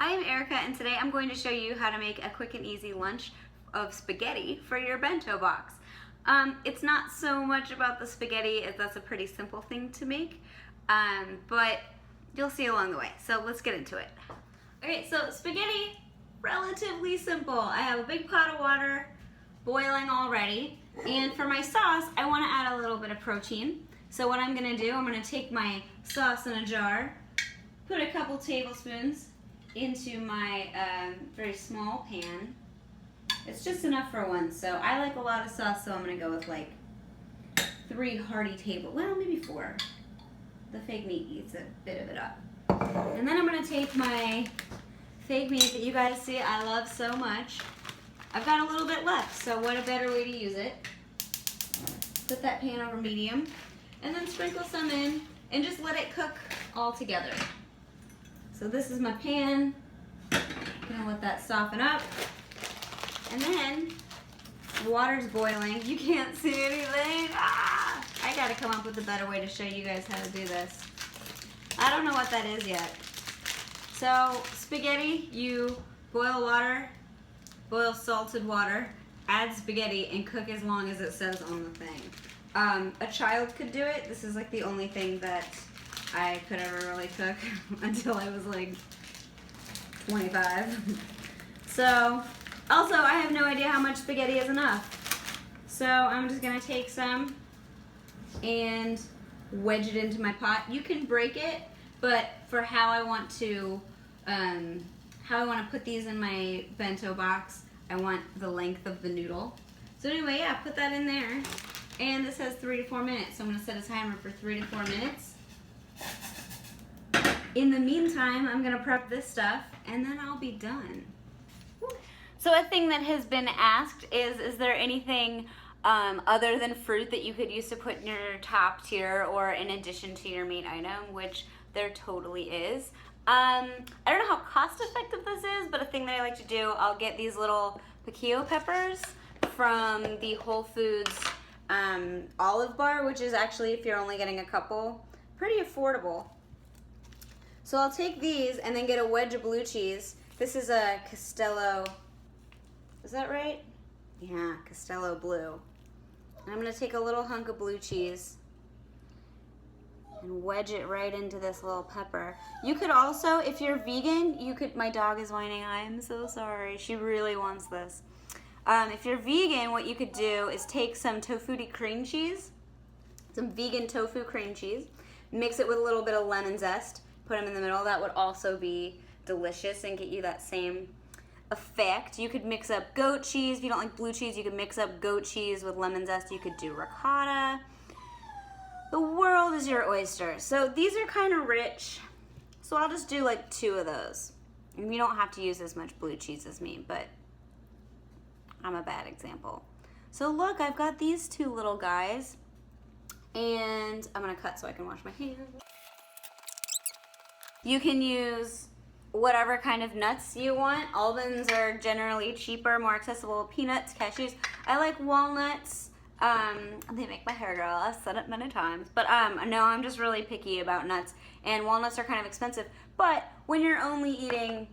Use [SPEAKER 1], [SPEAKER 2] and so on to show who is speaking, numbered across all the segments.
[SPEAKER 1] I'm Erica, and today I'm going to show you how to make a quick and easy lunch of spaghetti for your bento box. It's not so much about the spaghetti, as that's a pretty simple thing to make, but you'll see along the way. So let's get into it. Okay, so spaghetti, relatively simple. I have a big pot of water boiling already, and for my sauce, I want to add a little bit of protein. So what I'm going to do, I'm going to take my sauce in a jar, put a couple tablespoons into my very small pan. It's just enough for one, so I like a lot of sauce, so I'm going to go with like 3 hearty well, maybe 4. The fake meat eats a bit of it up. And then I'm going to take my fake meat that you guys see I love so much. I've got a little bit left, so what a better way to use it. Put that pan over medium, and then sprinkle some in, and just let it cook all together. So this is my pan. I'm gonna let that soften up. And then the water's boiling. You can't see anything. Ah! I gotta come up with a better way to show you guys how to do this. I don't know what that is yet. So spaghetti, you boil water, boil salted water, add spaghetti, and cook as long as it says on the thing. A child could do it. This is like the only thing that I could ever really cook until I was like 25. So, also I have no idea how much spaghetti is enough. So I'm just gonna take some and wedge it into my pot. You can break it, but for how I want to put these in my bento box, I want the length of the noodle. So anyway, yeah, put that in there. And this has 3 to 4 minutes, so I'm gonna set a timer for 3 to 4 minutes. In the meantime, I'm gonna prep this stuff, and then I'll be done. So a thing that has been asked is there anything other than fruit that you could use to put in your top tier or in addition to your meat item, which there totally is. I don't know how cost effective this is, but a thing that I like to do, I'll get these little piquillo peppers from the Whole Foods olive bar, which is actually, if you're only getting a couple, pretty affordable. So I'll take these and then get a wedge of blue cheese. This is a Castello, is that right? Yeah, Castello blue. And I'm gonna take a little hunk of blue cheese and wedge it right into this little pepper. You could also, if you're vegan, my dog is whining, I am so sorry. She really wants this. If you're vegan, what you could do is take some tofu cream cheese, some vegan tofu cream cheese, mix it with a little bit of lemon zest, put them in the middle. That would also be delicious and get you that same effect. You could mix up goat cheese. If you don't like blue cheese, you could mix up goat cheese with lemon zest. You could do ricotta. The world is your oyster. So these are kind of rich, so I'll just do like 2 of those. And you don't have to use as much blue cheese as me, but I'm a bad example. So look, I've got these 2 little guys, and I'm gonna cut so I can wash my hands. You can use whatever kind of nuts you want. Almonds are generally cheaper, more accessible. Peanuts, cashews. I like walnuts. They make my hair grow. I've said it many times. But no, I'm just really picky about nuts. And walnuts are kind of expensive. But when you're only eating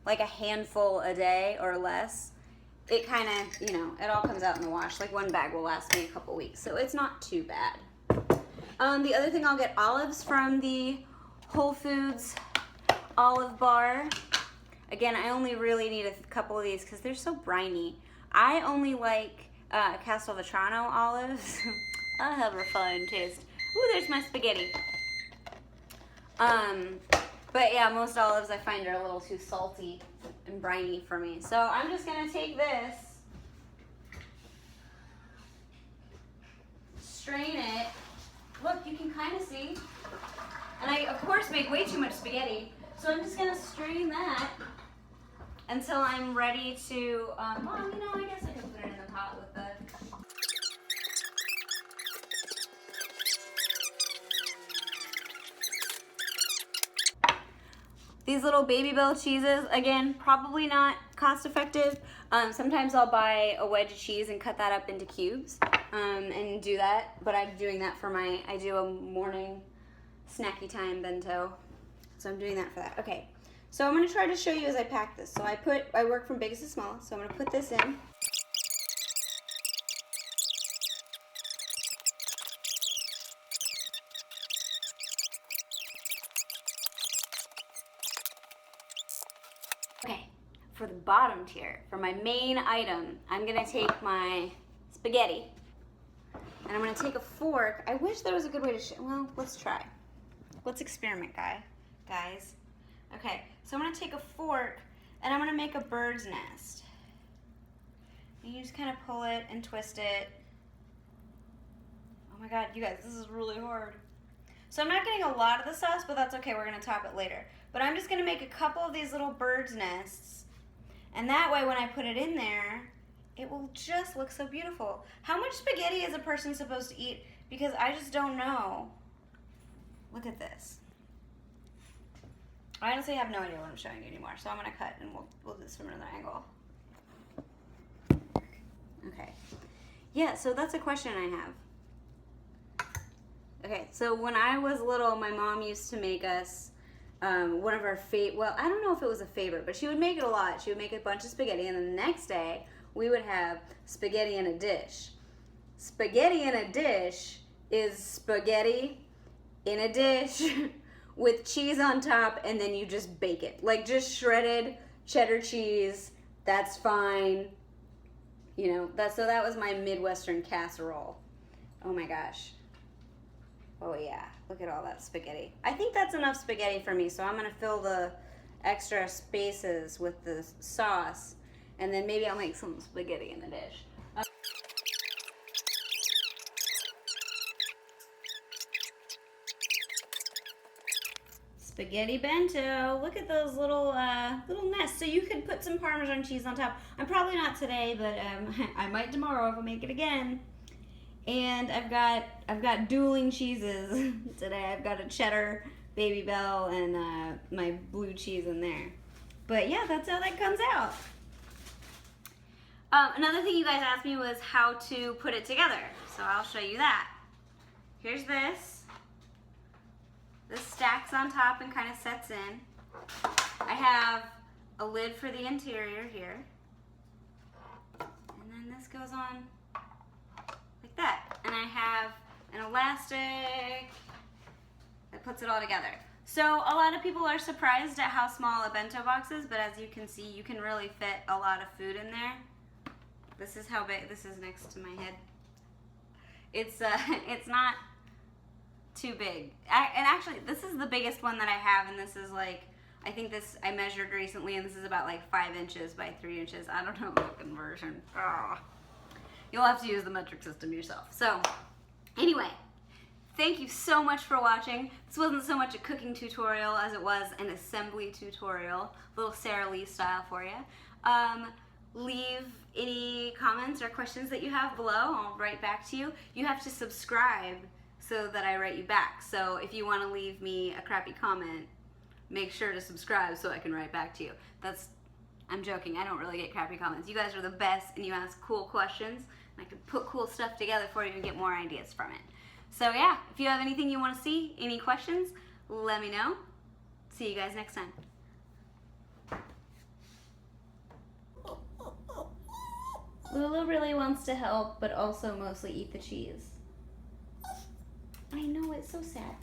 [SPEAKER 1] like a handful a day or less, it kind of, it all comes out in the wash. Like 1 bag will last me a couple weeks. So it's not too bad. The other thing, I'll get olives from the Whole Foods olive bar. Again, I only really need a couple of these because they're so briny. I only like Castelvetrano olives. I have a refined taste. Ooh, there's my spaghetti. But yeah, most olives I find are a little too salty and briny for me. So I'm just gonna take this, strain it. Look, you can kind of see. And I, of course, make way too much spaghetti. So I'm just gonna strain that until I'm ready to, well, I guess I can put it in the pot with the... These little Baby Bell cheeses, again, probably not cost effective. Sometimes I'll buy a wedge of cheese and cut that up into cubes and do that, but I'm doing that for I do a morning snacky time bento. So I'm doing that for that. Okay, So I'm going to try to show you as I pack this. So I work from biggest to smallest, so I'm going to put this in. Okay, for the bottom tier, for my main item, I'm gonna take my spaghetti and I'm gonna take a fork. I wish there was a good way to well, let's try. Let's experiment, guys. Okay, so I'm gonna take a fork and I'm gonna make a bird's nest. And you just kind of pull it and twist it. Oh my God, you guys, this is really hard. So I'm not getting a lot of the sauce, but that's okay, we're gonna top it later. But I'm just gonna make a couple of these little bird's nests, and that way when I put it in there, it will just look so beautiful. How much spaghetti is a person supposed to eat? Because I just don't know. Look at this. I honestly have no idea what I'm showing you anymore, so I'm gonna cut and we'll do this from another angle. Okay. Yeah, so that's a question I have. Okay, so when I was little, my mom used to make us one of our well, I don't know if it was a favorite, but she would make it a lot. She would make a bunch of spaghetti, and then the next day, we would have spaghetti in a dish. Spaghetti in a dish is spaghetti in a dish with cheese on top, and then you just bake it. Like just shredded cheddar cheese, that's fine. You know, so that was my Midwestern casserole. Oh my gosh. Oh yeah, look at all that spaghetti. I think that's enough spaghetti for me, so I'm gonna fill the extra spaces with the sauce, and then maybe I'll make some spaghetti in the dish. Spaghetti bento. Look at those little nests. So you could put some Parmesan cheese on top. I'm probably not today, but I might tomorrow if I make it again. And I've got dueling cheeses today. I've got a cheddar, Baby Bell, and my blue cheese in there. But yeah, that's how that comes out. Another thing you guys asked me was how to put it together. So I'll show you that. Here's this. This stacks on top and kind of sets in. I have a lid for the interior here. And then this goes on like that. And I have an elastic that puts it all together. So a lot of people are surprised at how small a bento box is, but as you can see, you can really fit a lot of food in there. This is how big, this is next to my head. It's not too big. And actually, this is the biggest one that I have, and this is like, I think this, I measured recently, and this is about like 5 inches by 3 inches. I don't know the conversion. Ugh. You'll have to use the metric system yourself. So, anyway, thank you so much for watching. This wasn't so much a cooking tutorial as it was an assembly tutorial, a little Sara Lee style for you. Leave any comments or questions that you have below. I'll write back to you. You have to subscribe so that I write you back. So if you want to leave me a crappy comment, make sure to subscribe so I can write back to you. I'm joking, I don't really get crappy comments. You guys are the best and you ask cool questions, and I can put cool stuff together for you and get more ideas from it. So yeah, if you have anything you want to see, any questions, let me know. See you guys next time. Lula really wants to help, but also mostly eat the cheese. I know, it's so sad.